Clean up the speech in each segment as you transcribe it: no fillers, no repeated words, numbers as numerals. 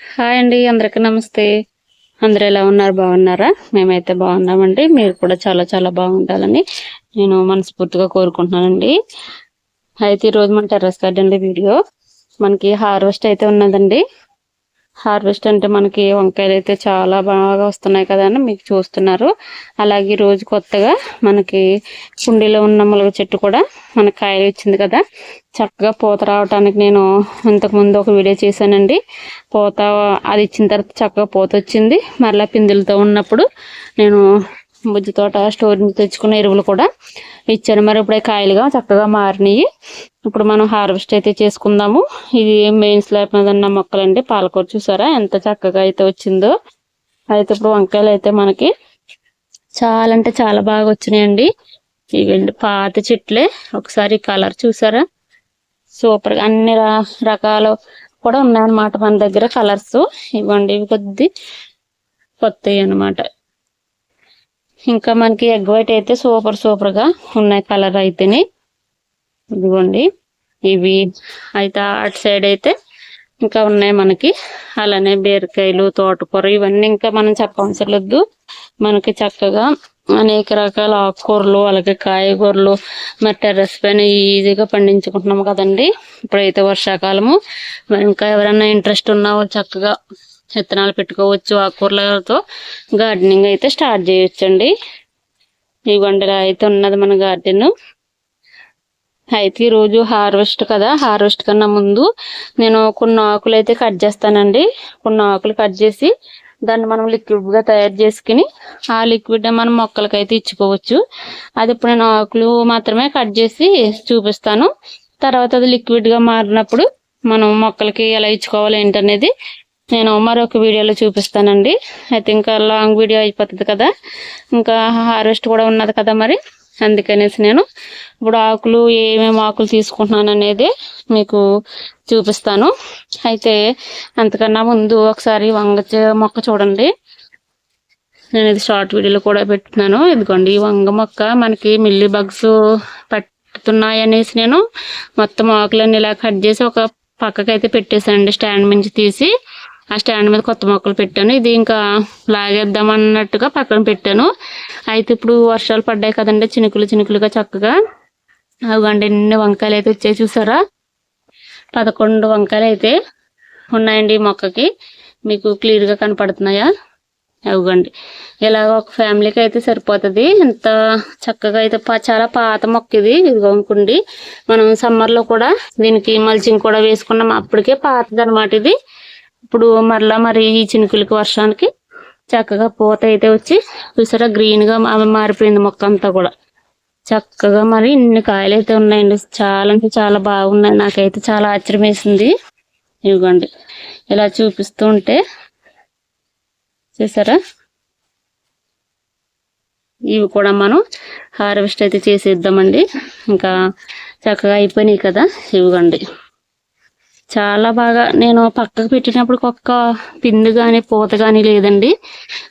Hi అండి, అందరికీ నమస్తే. అందరూ ఎలా ఉన్నారు? బాగున్నారా? మేమైతే బాగున్నామండి. మీరు కూడా చాలా చాలా బాగుండాలని నేను మనస్ఫూర్తిగా కోరుకుంటున్నానండి. అయితే ఈరోజు మన టెర్రస్ గార్డెన్ వీడియో మనకి హార్వెస్ట్ అయితే ఉన్నదండి. హార్వెస్ట్ అంటే మనకి వంకాయలు అయితే చాలా బాగా వస్తున్నాయి కదా అని మీకు చూస్తున్నారు. అలాగే రోజు కొత్తగా మనకి కుండీలో ఉన్న ములగ చెట్టు కూడా మనకి కాయలు ఇచ్చింది కదా, చక్కగా పూత రావడానికి నేను ఇంతకుముందు ఒక వీడియో చేశానండి. పూత అది ఇచ్చిన తర్వాత చక్కగా పూత వచ్చింది. మరలా పిందులతో ఉన్నప్పుడు నేను బుజ్జి తోట స్టోర్ నుంచి తెచ్చుకున్న ఎరువులు కూడా ఇచ్చాను. మరి ఇప్పుడు కాయలుగా చక్కగా మారినాయి. ఇప్పుడు మనం హార్వెస్ట్ అయితే చేసుకుందాము. ఇది మెయిన్ స్లాబ్ మీద ఉన్న మొక్కలండి. పాలకూర చూసారా ఎంత చక్కగా అయితే వచ్చిందో. అయితే ఇప్పుడు వంకాయలు అయితే మనకి చాలా అంటే చాలా బాగా వచ్చినాయండి. ఇవండి పాత చెట్లే. ఒకసారి కలర్ చూసారా, సూపర్ గా అన్ని రకాలు కూడా ఉన్నాయన్నమాట మన దగ్గర కలర్స్. ఇవ్వండి, ఇవి కొద్ది కొత్తవి అనమాట. ఇంకా మనకి ఎగ్ వైట్ అయితే సూపర్ గా ఉన్నాయి కలర్ అయితేనే. ఇదిగోండి, ఇవి అయితే అటు సైడ్ అయితే ఇంకా ఉన్నాయి మనకి. అలానే బీరకాయలు, తోటకూర ఇవన్నీ ఇంకా మనం చెప్పవసరం లేదు. మనకి చక్కగా అనేక రకాల ఆకుకూరలు అలాగే కాయగూరలు మరి టెర్రస్ పైన ఈజీగా పండించుకుంటున్నాము కదండి. ఇప్పుడైతే వర్షాకాలము. మరి ఇంకా ఎవరైనా ఇంట్రెస్ట్ ఉన్నా చక్కగా విత్తనాలు పెట్టుకోవచ్చు. ఆకుకూరలతో గార్డెనింగ్ అయితే స్టార్ట్ చేయొచ్చండి. ఈ వండల అయితే ఉన్నది మన గార్డెన్. అయితే ఈరోజు హార్వెస్ట్ కదా, హార్వెస్ట్ కన్నా ముందు నేను కొన్ని ఆకులు అయితే కట్ చేస్తానండి. కొన్ని ఆకులు కట్ చేసి దాన్ని మనం లిక్విడ్గా తయారు చేసుకుని ఆ లిక్విడ్ మనం మొక్కలకైతే ఇచ్చుకోవచ్చు. అది ఇప్పుడు నేను ఆకులు మాత్రమే కట్ చేసి చూపిస్తాను. తర్వాత అది లిక్విడ్గా మారినప్పుడు మనం మొక్కలకి ఎలా ఇచ్చుకోవాలి ఏంటనేది నేను మరొక వీడియోలో చూపిస్తానండి. అయితే ఇంకా లాంగ్ వీడియో అయిపోతుంది కదా, ఇంకా హార్వెస్ట్ కూడా ఉన్నది కదా, మరి అందుకనేసి నేను ఇప్పుడు ఆకులు ఏమేమి ఆకులు తీసుకుంటున్నాను అనేది మీకు చూపిస్తాను. అయితే అంతకన్నా ముందు ఒకసారి వంగ మొక్క చూడండి. నేను ఇది షార్ట్ వీడియోలో కూడా పెట్టున్నాను. ఇదిగోండి, ఈ వంగ మొక్క మనకి మిల్లీ బగ్స్ పట్టుతున్నాయి అనేసి నేను మొత్తం ఆకులన్నీ ఇలా కట్ చేసి ఒక పక్కకైతే పెట్టేశానండి. స్టాండ్ నుంచి తీసి ఆ స్టాండ్ మీద కొత్త మొక్కలు పెట్టాను. ఇది ఇంకా లాగేద్దాం అన్నట్టుగా పక్కన పెట్టాను. అయితే ఇప్పుడు వర్షాలు పడ్డాయి కదండి, చినుకులుగా చక్కగా అవ్వండి ఎన్ని వంకాయలు అయితే వచ్చాయి చూసారా. 11 వంకాయలు అయితే ఉన్నాయండి ఈ మొక్కకి. మీకు క్లియర్గా కనపడుతున్నాయా? అవ్వండి, ఇలాగ ఒక ఫ్యామిలీకి అయితే సరిపోతుంది. ఇంత చక్కగా అయితే చాలా పాత మొక్క ఇది. ఇదిగోండి, మనం సమ్మర్లో కూడా దీనికి మల్చింగ్ కూడా వేసుకున్నాం. అప్పటికే పాతది అనమాట ఇది. ఇప్పుడు మరలా మరి ఈ చినుకులకి వర్షానికి చక్కగా పూత అయితే వచ్చి చూసారా గ్రీన్గా మారిపోయింది మొక్క అంతా కూడా. చక్కగా మరి ఇన్ని కాయలు అయితే ఉన్నాయండి. చాలా అంటే చాలా బాగున్నాయి. నాకైతే చాలా ఆశ్చర్యం వేసింది. ఇవ్వండి, ఇలా చూపిస్తూ ఉంటే చూసారా, ఇవి కూడా మనం హార్వెస్ట్ అయితే చేసేద్దామండి. ఇంకా చక్కగా అయిపోయినాయి కదా. ఇవ్వండి, చాలా బాగా నేను పక్కకు పెట్టినప్పుడు ఒక్క పిండి కానీ పూత కానీ లేదండి.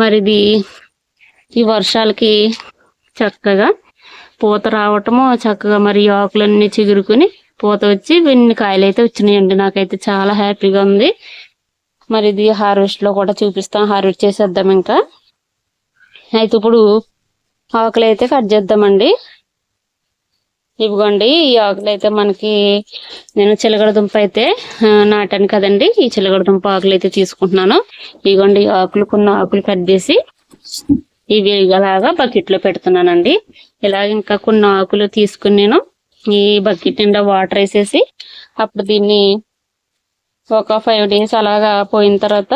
మరి ఇది ఈ వర్షాలకి చక్కగా పూత రావటము, చక్కగా మరి ఆకులన్నీ చిగురుకుని పూత వచ్చి ఇన్ని కాయలు అయితే వచ్చినాయండి. నాకైతే చాలా హ్యాపీగా ఉంది. మరి ఇది హార్వెస్ట్లో కూడా చూపిస్తాం. హార్వెస్ట్ చేసేద్దాం. ఇంకా అయితే ఇప్పుడు ఆకులు అయితే కట్ చేద్దామండి. ఇవ్వండి, ఈ ఆకులు అయితే మనకి నేను చిలకడ దుంప అయితే నాటాను కదండి. ఈ చిలకడ దుంప ఆకులు అయితే తీసుకుంటున్నాను. ఇవ్వండి, ఆకులు కొన్ని ఆకులు కట్ చేసి ఇవి ఇలాగా బకెట్లో పెడుతున్నానండి. ఇలాగ ఇంకా కొన్ని ఆకులు తీసుకుని నేను ఈ బకెట్ నిండా వాటర్ వేసేసి అప్పుడు దీన్ని ఒక 5 days అలాగా పోయిన తర్వాత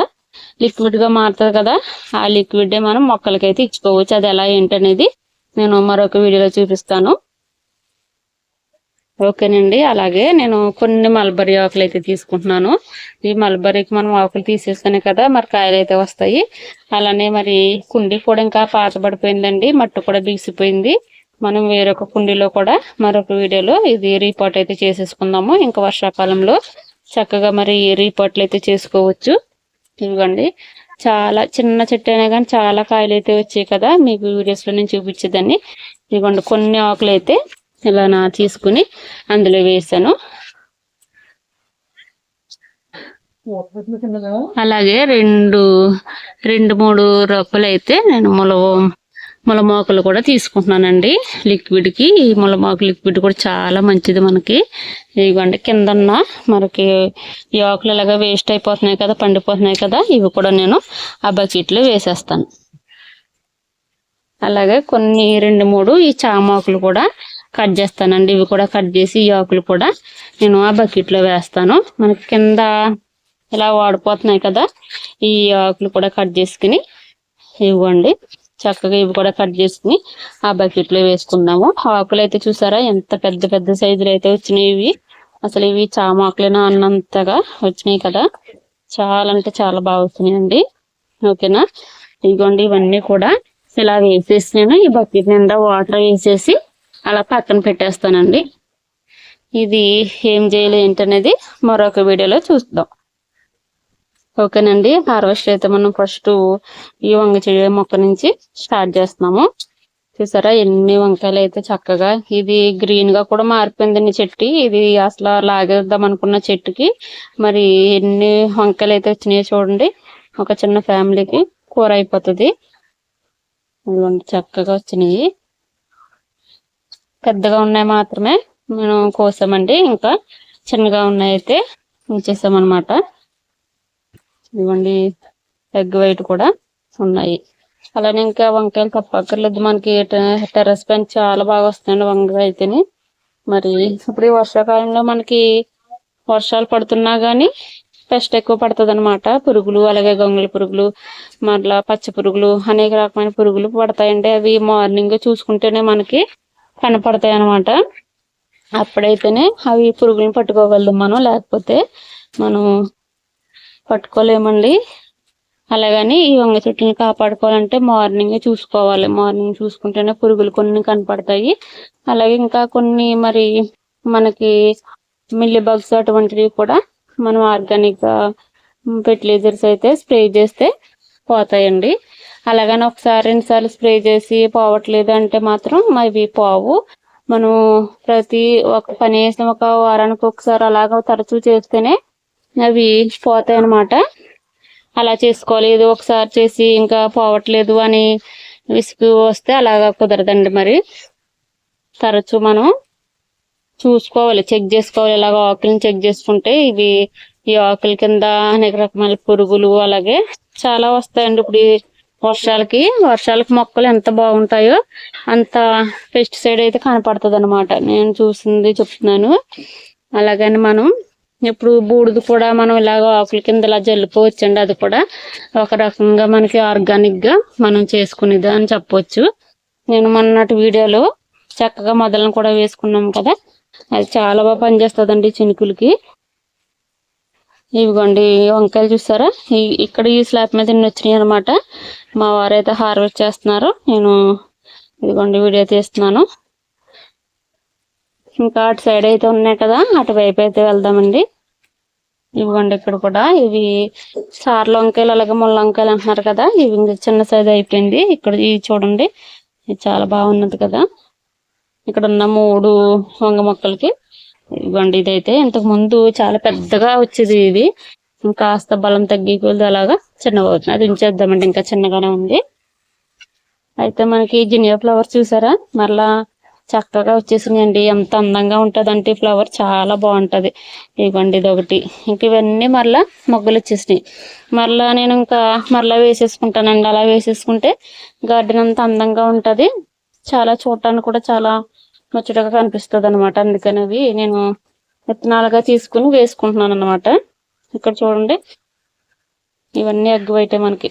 లిక్విడ్గా మారుతుంది కదా, ఆ లిక్విడ్ మనం మొక్కలకైతే ఇచ్చుకోవచ్చు. అది ఎలా ఏంటనేది నేను మరొక వీడియోలో చూపిస్తాను. ఓకేనండి. అలాగే నేను కొన్ని మల్బరీ ఆకులు అయితే తీసుకుంటున్నాను. ఈ మల్బరీకి మనం ఆకులు తీసేస్తానే కదా మరి కాయలు అయితే వస్తాయి. అలానే మరి కుండీ కూడా ఇంకా పాతబడిపోయిందండి, మట్టు కూడా బిగిసిపోయింది. మనం వేరొక కుండీలో కూడా మరొక వీడియోలో ఇది రీపాట్ అయితే చేసేసుకుందాము. ఇంకా వర్షాకాలంలో చక్కగా మరి రీపాట్లు అయితే చేసుకోవచ్చు. ఇవ్వండి, చాలా చిన్న చెట్టు అయినా కానీ చాలా కాయలు అయితే వచ్చాయి కదా, మీకు వీడియోస్లో నేను చూపించేదాన్ని. ఇవ్వండి, కొన్ని ఆకులు అయితే ఇలా తీసుకుని అందులో వేసాను. అలాగే రెండు మూడు రొప్పలు అయితే నేను ములమోకులు కూడా తీసుకుంటున్నానండి. లిక్విడ్ కి ఈ ములమోకు లిక్విడ్ కూడా చాలా మంచిది మనకి. ఇదిగోండి కిందన్న మనకి ఈ ఆకులు ఇలాగా వేస్ట్ అయిపోతున్నాయి కదా, పండిపోతున్నాయి కదా, ఇవి కూడా నేను ఆ బకెట్లో వేసేస్తాను. అలాగే కొన్ని 2-3 ఈ చామాకులు కూడా కట్ చేస్తానండి. ఇవి కూడా కట్ చేసి ఈ ఆకులు కూడా నేను ఆ బకెట్లో వేస్తాను. మనకి కింద ఇలా వాడిపోతున్నాయి కదా, ఈ ఆకులు కూడా కట్ చేసుకుని ఇవ్వండి. చక్కగా ఇవి కూడా కట్ చేసుకుని ఆ బకెట్లో వేసుకుందాము. ఆకులు అయితే చూసారా ఎంత పెద్ద పెద్ద సైజులు అయితే వచ్చినాయి. ఇవి అసలు ఇవి చామాకులేనా అన్నంతగా వచ్చినాయి కదా, చాలా అంటే చాలా బాగా వచ్చినాయండి. ఓకేనా, ఇదిగోండి ఇవన్నీ కూడా ఇలా వేసేసి నేను ఈ బకెట్ నిండా వాటర్ వేసేసి అలా పక్కన పెట్టేస్తానండి. ఇది ఏం చేయాలి ఏంటనేది మరొక వీడియోలో చూద్దాం. ఓకేనండి, హార్వెస్ట్ అయితే మనం ఫస్ట్ ఈ వంగ చెయ్యి మొక్క నుంచి స్టార్ట్ చేస్తున్నాము. చూసారా ఎన్ని వంకాయలు అయితే చక్కగా, ఇది గ్రీన్ గా కూడా మారిపోయిందండి చెట్టు. ఇది అసలు లాగేద్దాం అనుకున్న చెట్టుకి మరి ఎన్ని వంకాయలు అయితే వచ్చినాయో చూడండి. ఒక చిన్న ఫ్యామిలీకి కూర అయిపోతుంది. చక్కగా వచ్చినాయి. పెద్దగా ఉన్నాయి మాత్రమే మనం కోసామండి, ఇంకా చిన్నగా ఉన్నాయి అయితే ఉంచేసామన్నమాట. ఇవ్వండి ఎగ్ వైట్ కూడా ఉన్నాయి. అలానే ఇంకా వంకాయలు తప్పక్కర్లేదు, మనకి టెర్రస్ పైన చాలా బాగా వస్తాయండి వంకాయ అయితేనే. మరి ఇప్పుడు ఈ వర్షాకాలంలో మనకి వర్షాలు పడుతున్నా గానీ పెస్ట్ ఎక్కువ పడుతుంది అనమాట. పురుగులు, అలాగే గొంగళి పురుగులు, మరలా పచ్చ పురుగులు, అనేక రకమైన పురుగులు పడతాయండి. అవి మార్నింగ్ చూసుకుంటేనే మనకి కనపడతాయి అనమాట. అప్పుడైతేనే అవి పురుగులను పట్టుకోగలదు మనం, లేకపోతే మనం పట్టుకోలేమండి. అలాగని ఈ వంగ చెట్లను కాపాడుకోవాలంటే మార్నింగ్ చూసుకోవాలి. మార్నింగ్ చూసుకుంటేనే పురుగులు కొన్ని కనపడతాయి. అలాగే ఇంకా కొన్ని మరి మనకి మిల్లీ బగ్స్ అటువంటివి కూడా మనం ఆర్గానిక్ ఫెర్టిలైజర్స్ అయితే స్ప్రే చేస్తే పోతాయండి. అలాగని ఒకసారి 2 సార్లు స్ప్రే చేసి పోవట్లేదు అంటే మాత్రం అవి పోవు. మనం కనీసం ఒక వారానికి ఒకసారి అలాగ తరచూ చేస్తేనే అవి పోతాయి అన్నమాట. అలా చేసుకోవాలి. ఇది ఒకసారి చేసి ఇంకా పోవట్లేదు అని విసుగు వస్తే అలాగా కుదరదండి. మరి తరచూ మనం చూసుకోవాలి, చెక్ చేసుకోవాలి. ఇలాగ ఆకులను చెక్ చేసుకుంటే ఇవి ఈ ఆకుల కింద అనేక రకమైన పురుగులు అలాగే చాలా వస్తాయండి. ఇప్పుడు వర్షాలకి మొక్కలు ఎంత బాగుంటాయో అంత పెస్టిసైడ్ అయితే కనపడుతుంది అనమాట. నేను చూసింది చెప్తున్నాను. అలాగని మనం ఇప్పుడు బూడిద కూడా మనం ఇలాగ ఆకుల కింద ఇలా జల్లుకోవచ్చండి. అది కూడా ఒక రకంగా మనకి ఆర్గానిక్ గా మనం చేసుకునేది అని చెప్పొచ్చు. నేను మొన్నటి వీడియోలో చక్కగా మొదలను కూడా వేసుకున్నాం కదా, అది చాలా బాగా పనిచేస్తుందండి చినుకులకి. ఇవిగోండి వంకాయలు చూసారా, ఇక్కడ ఈ స్లాబ్ మీద ఎన్ని వచ్చినాయి అనమాట. మా వారైతే హార్వెస్ట్ చేస్తున్నారు, నేను ఇదిగోండి వీడియో తీస్తున్నాను. ఇంకా అటు సైడ్ అయితే ఉన్నాయి కదా, అటువైపు అయితే వెళ్దామండి. ఇవ్వండి ఇక్కడ కూడా ఇవి సార్ల వంకాయలు అలాగే ముళ్ళ వంకాయలు అంటున్నారు కదా, ఇవి చిన్న సైజ్ అయిపోయింది. ఇక్కడ ఇది చూడండి, ఇది చాలా బాగున్నది కదా. ఇక్కడ ఉన్న 3 వంగ మొక్కలకి ఇవ్వండి. ఇదైతే ఇంతకు ముందు చాలా పెద్దగా వచ్చేది, ఇది కాస్త బలం తగ్గిపోయింది, అలాగా చిన్నగా అవుతుంది. అది ఉంచేద్దామండి, ఇంకా చిన్నగానే ఉంది. అయితే మనకి జినియా ఫ్లవర్ చూసారా, మరలా చక్కగా వచ్చేసిందండి. ఎంత అందంగా ఉంటుంది అంటే ఫ్లవర్ చాలా బాగుంటది. ఇవ్వండి ఇది ఒకటి. ఇంక ఇవన్నీ మరలా మొగ్గలు వచ్చేసినాయి. మరలా నేను ఇంకా మరలా వేసేసుకుంటానండి. అలా వేసేసుకుంటే గార్డెన్ అంతా అందంగా ఉంటది, చాలా చూడటానికి కూడా చాలా ముచ్చటగా కనిపిస్తుంది అనమాట. అందుకని అవి నేను విత్తనాలుగా తీసుకుని వేసుకుంటున్నాను అనమాట. ఇక్కడ చూడండి ఇవన్నీ ఎగ్ వైటే మనకి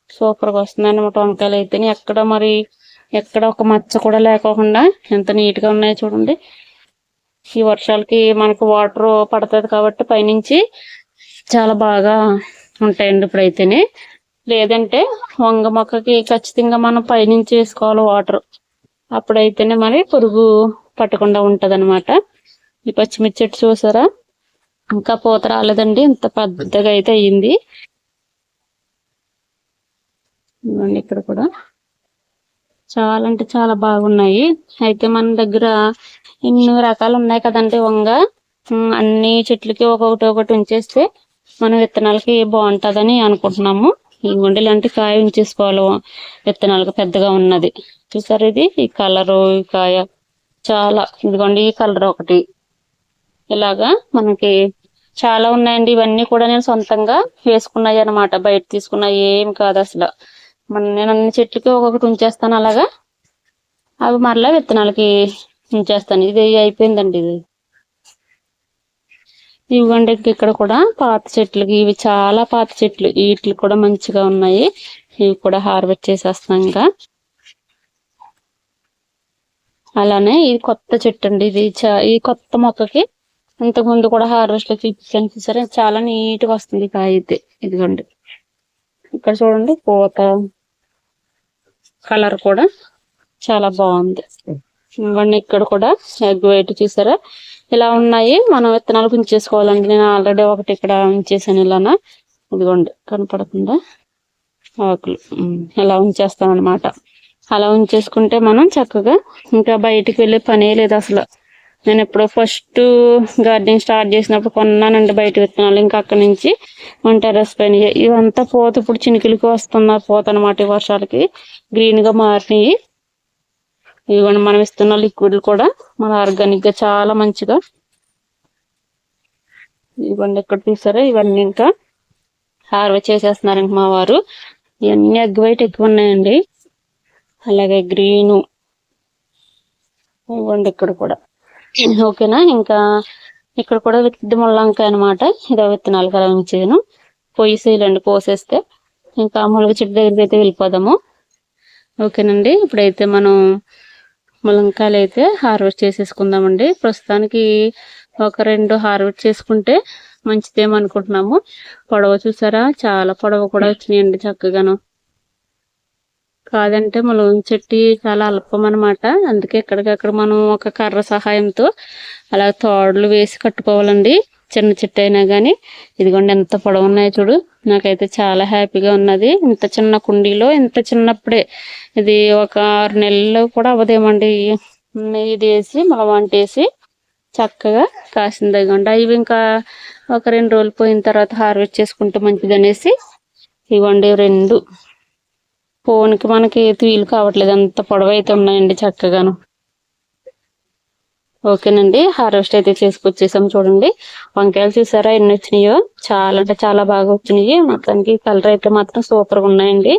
సూపర్గా వస్తుంది అనమాట. వంకాయలు అయితే ఎక్కడ ఒక మచ్చ కూడా లేకోకుండా ఎంత నీట్ గా ఉన్నాయో చూడండి. ఈ వర్షాలకి మనకు వాటర్ పడుతుంది కాబట్టి పైనుంచి చాలా బాగా ఉంటాయండి ఇప్పుడైతేనే. లేదంటే వంగ మొక్కకి ఖచ్చితంగా మనం పైనుంచి వేసుకోవాలి వాటర్, అప్పుడైతేనే మరి పురుగు పట్టకుండా ఉంటది అనమాట. ఈ పచ్చిమిర్చి చెట్టు చూసారా, ఇంకా పూత రాలేదండి, ఇంత పెద్దగా అయితే అయ్యింది. ఇక్కడ కూడా చాలా అంటే చాలా బాగున్నాయి. అయితే మన దగ్గర ఇన్ని రకాలు ఉన్నాయి కదండి వంగ, అన్ని చెట్లకి ఒకటి ఉంచేస్తే మన విత్తనాలకి బాగుంటుందని అనుకుంటున్నాము. ఇదిగోండి ఇలాంటి కాయ ఉంచేసుకోవాలి, విత్తనాలకు పెద్దగా ఉన్నది. చూసారు ఇది ఈ కలరు, ఈ కాయ చాలా, ఇదిగోండి ఈ కలర్ ఒకటి, ఇలాగా మనకి చాలా ఉన్నాయండి. ఇవన్నీ కూడా నేను సొంతంగా వేసుకున్నాయి అనమాట, బయట తీసుకున్నాయి ఏం కాదు అసలు. నేను అన్ని చెట్లకి ఒక్కొక్కటి ఉంచేస్తాను అలాగా, అవి మరలా విత్తనాలకి ఉంచేస్తాను. ఇది అయిపోయిందండి ఇది. ఇవ్వండి ఇక్కడ కూడా పాత చెట్లకి, ఇవి చాలా పాత చెట్లు, వీటికి కూడా మంచిగా ఉన్నాయి. ఇవి కూడా హార్వెస్ట్ చేసేస్తాం. ఇంకా అలానే ఇది కొత్త చెట్టు అండి, ఇది ఈ కొత్త మొక్కకి ఇంతకు ముందు కూడా హార్వెస్ట్ లో చూపించాను చూసారా, చాలా నీట్ గా వస్తుంది కాయ అయితే. ఇదిగోండి ఇక్కడ చూడండి, పూత కలర్ కూడా చాలా బాగుంది. ఇవ్వండి ఇక్కడ కూడా ఎగ్ వైట్ చూసారా, ఇలా ఉన్నాయి. మనం విత్తనాలు ఉంచేసుకోవాలండి. నేను ఆల్రెడీ ఒకటి ఇక్కడ ఉంచేసాను ఇలానా, ఇదిగోండి కనపడుతుందా ఆకులు, ఇలా ఉంచేస్తాం అనమాట. అలా ఉంచేసుకుంటే మనం చక్కగా ఇంకా బయటికి వెళ్ళే పనే లేదు అసలు. నేను ఎప్పుడో ఫస్ట్ గార్డెనింగ్ స్టార్ట్ చేసినప్పుడు కొన్నానండి బయట విత్తనాలు. ఇంకా అక్కడి నుంచి మన టెర్రస్ పైన ఇవంతా పూత ఇప్పుడు చినుకులకి వస్తున్న పూత అనమాట. ఈ వర్షాలకి గ్రీన్ గా మారినాయి. ఇవన్నీ మనం ఇస్తున్న లిక్విడ్లు కూడా మన ఆర్గానిక్ గా చాలా మంచిగా. ఇవన్నీ ఎక్కడ చూసారా, ఇవన్నీ ఇంకా హార్వెస్ట్ చేసేస్తున్నారు ఇంక మా వారు. ఇవన్నీ ఎగ్ వైట్ ఎక్కువ ఉన్నాయండి, అలాగే గ్రీను. ఇవ్వండి ఇక్కడ కూడా ఓకేనా. ఇంకా ఇక్కడ కూడా విత్తి ముళ్ళంకాయ అనమాట, ఇదో విత్తనాలు కల ఉంచాను. పోసేయాలండి, పోసేస్తే ఇంకా ములగ చెట్టు దగ్గరికి అయితే వెళ్ళిపోదాము. ఓకేనండి, ఇప్పుడైతే మనం ములంకాయలు అయితే హార్వెస్ట్ చేసేసుకుందామండి. ప్రస్తుతానికి ఒక 2 హార్వెస్ట్ చేసుకుంటే మంచిదేమనుకుంటున్నాము. పొడవ చూసారా, చాలా పొడవ కూడా వచ్చినాయండి చక్కగాను. కాదంటే ములగ చెట్టు చాలా అల్పం అనమాట, అందుకే ఎక్కడికక్కడ మనం ఒక కర్ర సహాయంతో అలా తాడులు వేసి కట్టుకోవాలండి, చిన్న చెట్టు అయినా కానీ. ఇదిగోండి ఎంత పొడవు ఉన్నాయో చూడు, నాకైతే చాలా హ్యాపీగా ఉన్నది. ఇంత చిన్న కుండీలో ఇంత చిన్నప్పుడే, ఇది ఒక 6 నెలలు కూడా అవ్వదేమండి, ఇది వేసి మొలవంటేసి చక్కగా కాసింది. ఇదిగోండి ఇవి ఇంకా ఒక 2 రోజులు పోయిన తర్వాత హార్వెస్ట్ చేసుకుంటే మంచిది అనేసి ఇవ్వండి 2. ఫోన్కి మనకి వీలు కావట్లేదు, అంత పొడవు అయితే ఉన్నాయండి చక్కగాను. ఓకేనండి, హార్వెస్ట్ అయితే చేసుకొచ్చేసాం. చూడండి వంకాయలు చూసారా ఎన్ని వచ్చినాయో, చాలా అంటే చాలా బాగా వచ్చినాయి. మొత్తానికి కలర్ అయితే మాత్రం సూపర్ గా ఉన్నాయండి,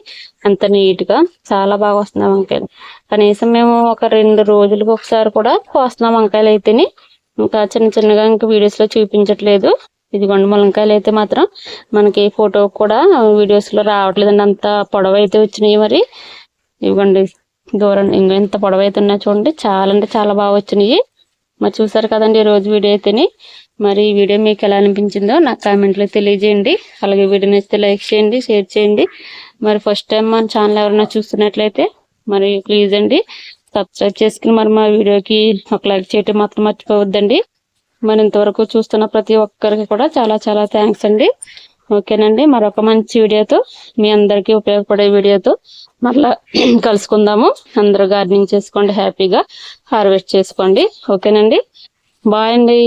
అంత నీట్ గా చాలా బాగా వస్తున్నాయి వంకాయలు. కనీసం మేము ఒక 2 రోజులకు ఒకసారి కూడా కోస్తున్నాం వంకాయలు అయితేని. ఇంకా చిన్న చిన్నగా ఇంకా వీడియోస్ లో చూపించట్లేదు. ఇదిగోండి ములంకాయలు అయితే మాత్రం మనకి ఫోటో కూడా వీడియోస్ లో రావట్లేదండి, అంత పొడవు అయితే వచ్చినాయి. మరి ఇవ్వండి దూరం ఇంకా ఎంత పొడవు అయితే ఉన్నాయి చూడండి, చాలా అంటే చాలా బాగా వచ్చినాయి. మరి చూసారు కదండి ఈ రోజు వీడియో అయితేని. మరి ఈ వీడియో మీకు ఎలా అనిపించిందో నాకు కామెంట్లో తెలియజేయండి. అలాగే వీడియో నచ్చితే లైక్ చేయండి, షేర్ చేయండి. మరి ఫస్ట్ టైం మన ఛానల్ ఎవరైనా చూస్తున్నట్లయితే మరి ప్లీజ్ అండి సబ్స్క్రైబ్ చేసుకుని మరి మా వీడియోకి ఒక లైక్ చేయటం మాత్రం మర్చిపోవద్దండి. మరి ఇంతవరకు చూస్తున్న ప్రతి ఒక్కరికి కూడా చాలా చాలా థ్యాంక్స్ అండి. ఓకేనండి, మరొక మంచి వీడియోతో, మీ అందరికీ ఉపయోగపడే వీడియోతో మరలా కలుసుకుందాము. అందరూ గార్డెనింగ్ చేసుకోండి, హ్యాపీగా హార్వెస్ట్ చేసుకోండి. ఓకేనండి, బాయ్ అండి.